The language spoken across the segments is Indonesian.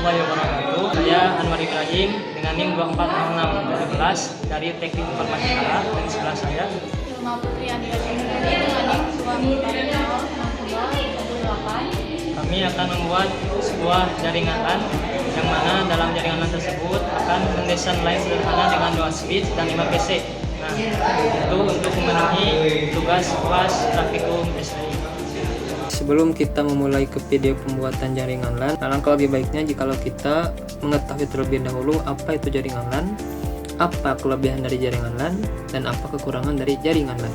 warahmatullahi wabarakatuh. Saya Anwar Ibrahim dengan NIM 2406 dari kelas dari Teknik Informatika, dan di sebelah saya Ilma Putri Andika Chandra dengan NIM 2408. kami akan membuat sebuah jaringan LAN yang mana dalam jaringan LAN tersebut akan mendesain line sederhana dengan 2 switch dan 5 PC. Nah, itu untuk memenuhi tugas kelas praktikum SI. Sebelum kita memulai ke video pembuatan jaringan LAN, alangkah lebih baiknya jikalau kita mengetahui terlebih dahulu apa itu jaringan LAN, apa kelebihan dari jaringan LAN, dan apa kekurangan dari jaringan LAN.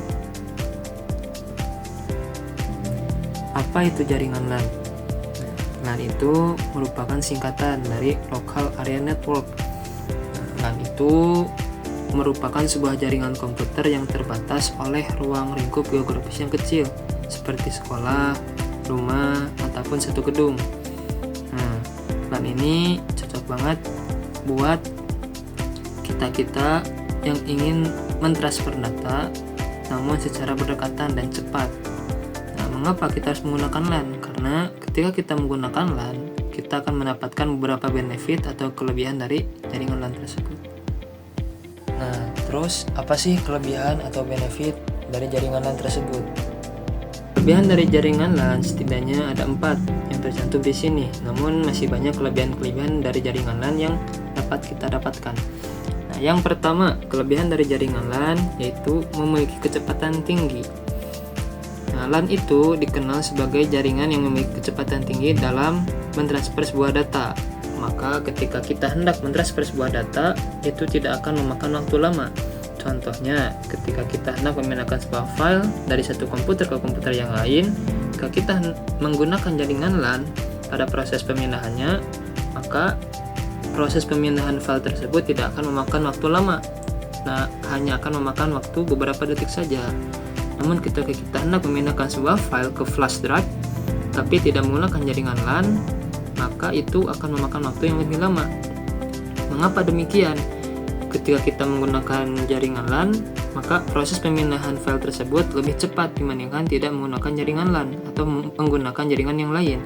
Apa itu jaringan LAN? LAN itu merupakan singkatan dari Local Area Network. LAN itu merupakan sebuah jaringan komputer yang terbatas oleh ruang lingkup geografis yang kecil, seperti sekolah, rumah, ataupun satu gedung. LAN ini cocok banget buat kita yang ingin mentransfer data namun secara berdekatan dan cepat. Nah, mengapa kita harus menggunakan LAN? Karena ketika kita menggunakan LAN, kita akan mendapatkan beberapa benefit atau kelebihan dari jaringan LAN tersebut. Nah, terus apa sih kelebihan atau benefit dari jaringan LAN tersebut? Kelebihan dari jaringan LAN setidaknya ada 4 yang tercantum di sini. Namun masih banyak kelebihan-kelebihan dari jaringan LAN yang dapat kita dapatkan. Nah, yang pertama, kelebihan dari jaringan LAN yaitu memiliki kecepatan tinggi. Nah, LAN itu dikenal sebagai jaringan yang memiliki kecepatan tinggi dalam mentransfer sebuah data. Maka ketika kita hendak mentransfer sebuah data, itu tidak akan memakan waktu lama. Contohnya, ketika kita hendak memindahkan sebuah file dari satu komputer ke komputer yang lain, jika kita menggunakan jaringan LAN pada proses pemindahannya, maka proses pemindahan file tersebut tidak akan memakan waktu lama. Nah, hanya akan memakan waktu beberapa detik saja. Namun ketika kita hendak memindahkan sebuah file ke flash drive, tapi tidak menggunakan jaringan LAN, maka itu akan memakan waktu yang lebih lama. Mengapa demikian? Ketika kita menggunakan jaringan LAN, maka proses pemindahan file tersebut lebih cepat dibandingkan tidak menggunakan jaringan LAN atau menggunakan jaringan yang lain.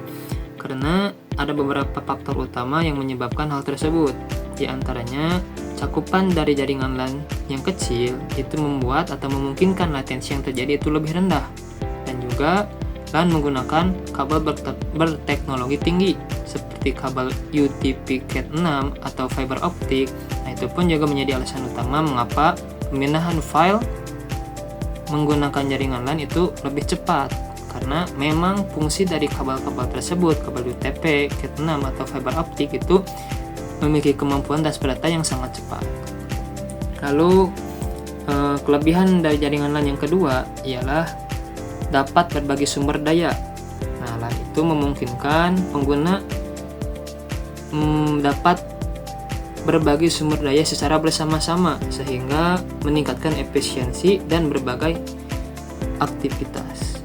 Karena ada beberapa faktor utama yang menyebabkan hal tersebut. Di antaranya, cakupan dari jaringan LAN yang kecil itu membuat atau memungkinkan latensi yang terjadi itu lebih rendah. Dan juga LAN menggunakan kabel berteknologi tinggi seperti kabel UTP Cat 6 atau fiber optik. Nah, itu pun juga menjadi alasan utama mengapa pemindahan file menggunakan jaringan LAN itu lebih cepat, karena memang fungsi dari kabel-kabel tersebut, kabel UTP, Cat 6 atau fiber optik itu memiliki kemampuan transfer data yang sangat cepat. Lalu kelebihan dari jaringan LAN yang kedua ialah dapat berbagi sumber daya. Nah, LAN itu memungkinkan pengguna dapat berbagi sumber daya secara bersama-sama sehingga meningkatkan efisiensi dan berbagai aktivitas.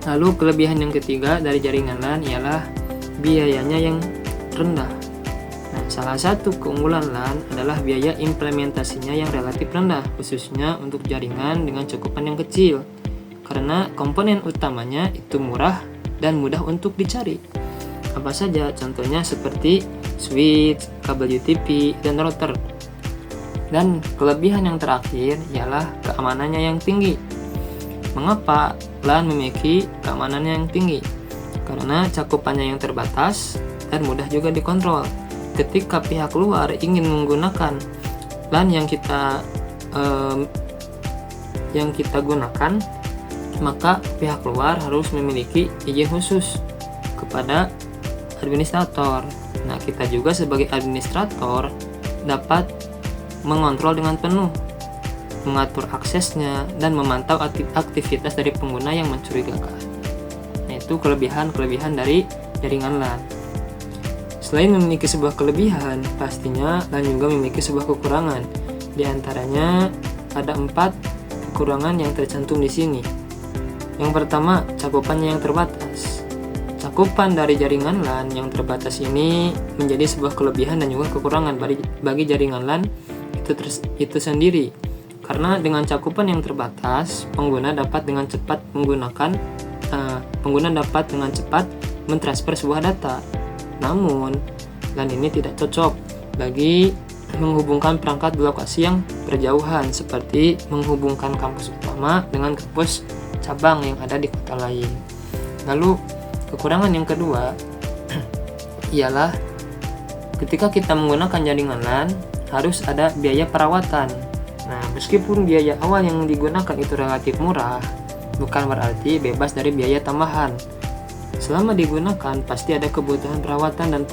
Lalu kelebihan yang ketiga dari jaringan LAN ialah biayanya yang rendah. Nah, salah satu keunggulan LAN adalah biaya implementasinya yang relatif rendah, khususnya untuk jaringan dengan cakupan yang kecil. Karena komponen utamanya itu murah dan mudah untuk dicari. Apa saja? Contohnya seperti switch, kabel UTP, dan router. Dan kelebihan yang terakhir ialah keamanannya yang tinggi. Mengapa LAN memiliki keamanannya yang tinggi? Karena cakupannya yang terbatas dan mudah juga dikontrol. Ketika pihak luar ingin menggunakan LAN yang kita gunakan, maka pihak luar harus memiliki izin khusus kepada administrator. Nah, kita juga sebagai administrator dapat mengontrol dengan penuh, mengatur aksesnya, dan memantau aktivitas dari pengguna yang mencurigakan. Nah, itu kelebihan-kelebihan dari jaringan LAN. Selain memiliki sebuah kelebihan, pastinya LAN juga memiliki sebuah kekurangan. Di antaranya ada 4 kekurangan yang tercantum di sini. Yang pertama, cakupannya yang terbatas. Cakupan dari jaringan LAN yang terbatas ini menjadi sebuah kelebihan dan juga kekurangan bagi jaringan LAN itu sendiri. Karena dengan cakupan yang terbatas, pengguna dapat dengan cepat mentransfer sebuah data. Namun, LAN ini tidak cocok bagi menghubungkan perangkat di lokasi yang berjauhan, seperti menghubungkan kampus utama dengan kampus cabang yang ada di kota lain. Lalu kekurangan yang kedua ialah ketika kita menggunakan jaringan LAN harus ada biaya perawatan. Nah, meskipun biaya awal yang digunakan itu relatif murah, bukan berarti bebas dari biaya tambahan. Selama digunakan pasti ada kebutuhan perawatan dan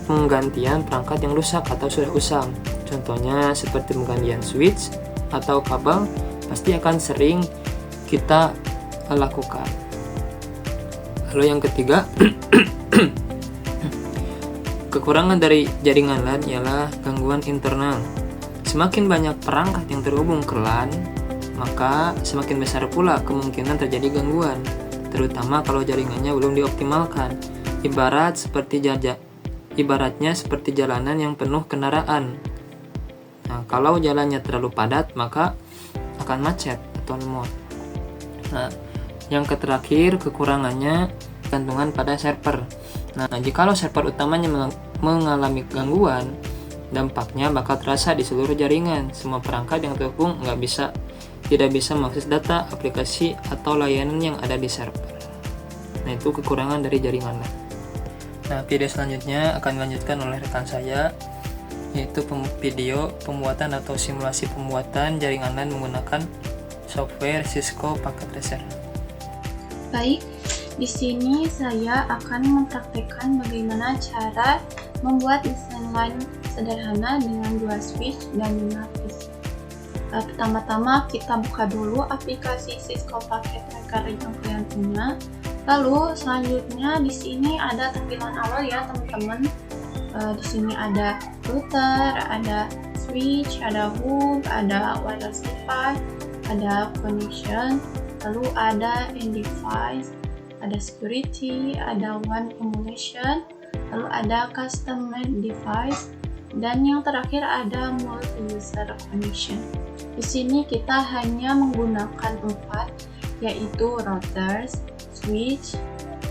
penggantian perangkat yang rusak atau sudah usang. Contohnya seperti penggantian switch atau kabel pasti akan sering kita lakukan. Lalu yang ketiga, kekurangan dari jaringan LAN ialah gangguan internal. Semakin banyak perangkat yang terhubung ke LAN, maka semakin besar pula kemungkinan terjadi gangguan, terutama kalau jaringannya belum dioptimalkan. Ibaratnya seperti jalanan yang penuh kendaraan. Nah, kalau jalannya terlalu padat, maka akan macet atau lemot. Nah, yang terakhir kekurangannya gantungan pada server. Nah, jikalau server utamanya mengalami gangguan, dampaknya bakal terasa di seluruh jaringan. Semua perangkat yang terhubung tidak bisa mengakses data, aplikasi, atau layanan yang ada di server. Nah, itu kekurangan dari jaringan LAN. Nah, video selanjutnya akan dilanjutkan oleh rekan saya, yaitu video pembuatan atau simulasi pembuatan jaringan LAN menggunakan software Cisco Packet Tracer. Baik, di sini saya akan mempraktekkan bagaimana cara membuat desain LAN sederhana dengan 2 switch dan 5 PC. Pertama-tama kita buka dulu aplikasi Cisco Packet Tracer yang kalian punya. Lalu selanjutnya di sini ada tampilan awal ya teman-teman. Di sini ada router, ada switch, ada hub, ada wireless device, ada connection, lalu ada end device, ada security, ada WAN emulation, lalu ada custom made device, dan yang terakhir ada multi-user connection. Di sini kita hanya menggunakan 4, yaitu routers, switch,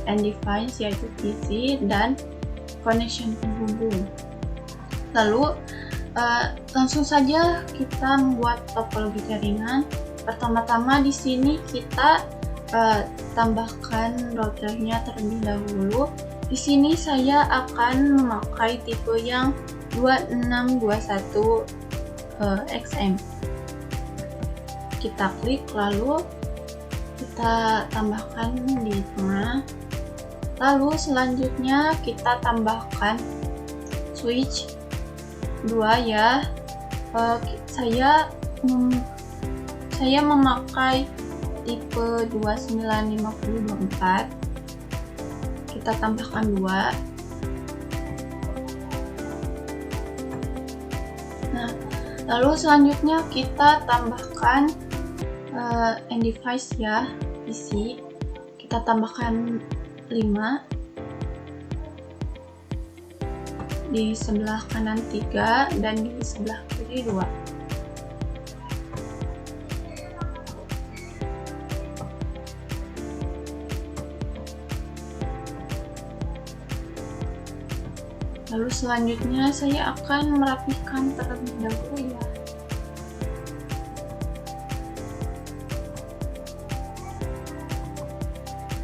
end device yaitu PC, dan connection penghubung. Lalu langsung saja kita membuat topologi jaringan. Pertama-tama di sini kita tambahkan routernya terlebih dahulu. Di sini saya akan memakai tipe yang 2621 XM. Kita klik lalu kita tambahkan di tengah. Lalu selanjutnya kita tambahkan switch 2 ya. Saya memakai tipe 295024. Kita tambahkan 2. Nah, lalu selanjutnya kita tambahkan end device ya, PC. Kita tambahkan 5, di sebelah kanan 3 dan di sebelah kiri 2. Lalu selanjutnya saya akan merapikan terlebih dahulu ya.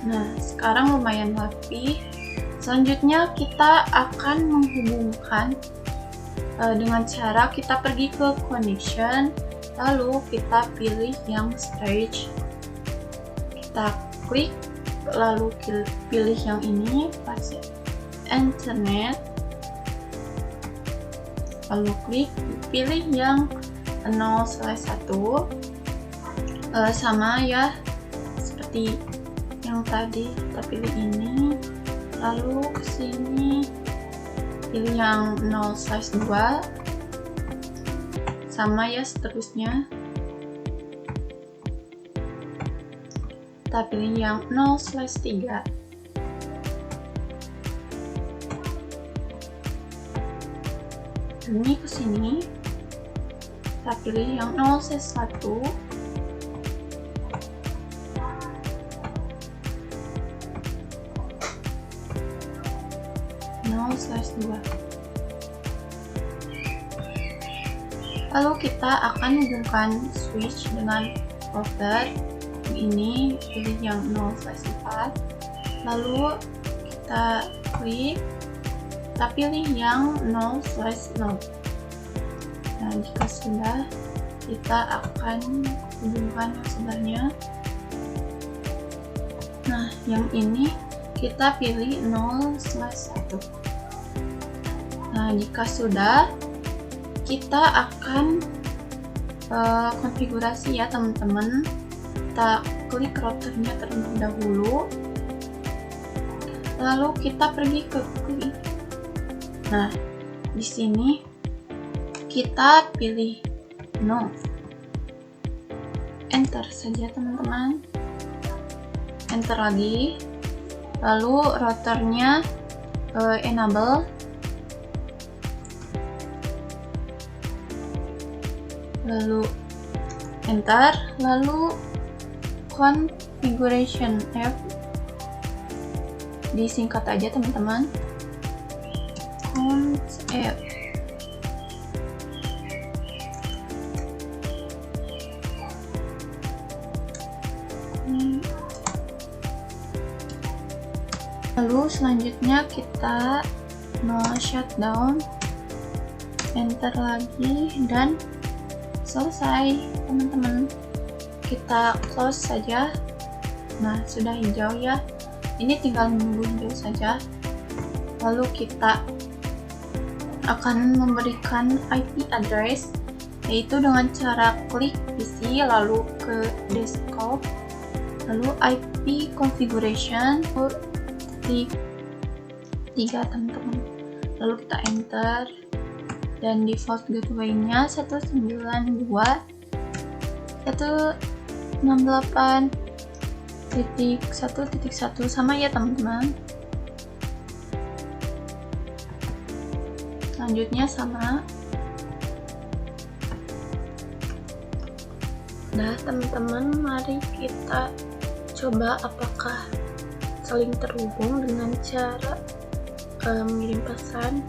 Nah, sekarang lumayan rapi. Selanjutnya kita akan menghubungkan dengan cara kita pergi ke connection, lalu kita pilih yang stage. Kita klik, lalu pilih yang ini, internet. Lalu klik, pilih yang 0/1, sama ya seperti yang tadi kita pilih ini, lalu kesini pilih yang 0/2, sama ya seterusnya. Kita pilih yang 0/3. Ini kesini kita pilih yang 0/1, 0/2. Lalu kita akan hubungkan switch dengan router. Ini pilih yang 0/4. Lalu kita klik, kita pilih yang 0/0. Nah, jika sudah, kita akan hubungkan yang sebelahnya. Nah, yang ini kita pilih 0/1. Nah, jika sudah, kita akan konfigurasi ya teman-teman. Kita klik routernya terlebih dahulu, lalu kita pergi ke GUI. Nah, di sini kita pilih no, enter saja teman-teman, enter lagi, lalu routernya enable, lalu enter, lalu configuration F, disingkat aja teman-teman, conf F. Lalu selanjutnya kita no shutdown, enter lagi, dan selesai teman-teman. Kita close saja. Nah, sudah hijau ya, ini tinggal menunggu hijau saja. Lalu kita akan memberikan IP address, yaitu dengan cara klik PC lalu ke desktop, lalu IP configuration di 3 teman-teman, lalu kita enter, dan default gateway-nya 192.168.1.1 sama ya teman-teman. Selanjutnya sama. Nah teman-teman, mari kita coba apakah saling terhubung dengan cara mengirim pesan.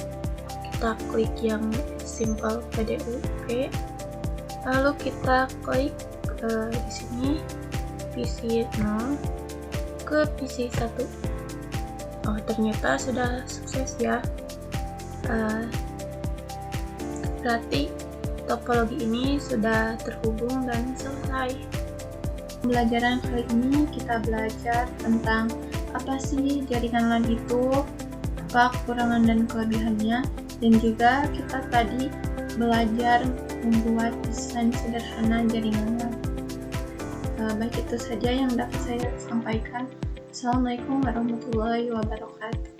Kita klik yang simple PDUP, lalu kita klik di sini PC 0 ke PC 1. Oh, ternyata sudah sukses ya. Berarti topologi ini sudah terhubung dan selesai. Pembelajaran kali ini kita belajar tentang apa sih jaringan LAN itu, apa kekurangan dan kelebihannya, dan juga kita tadi belajar membuat desain sederhana jaringan LAN. Baik, itu saja yang dapat saya sampaikan. Assalamualaikum warahmatullahi wabarakatuh.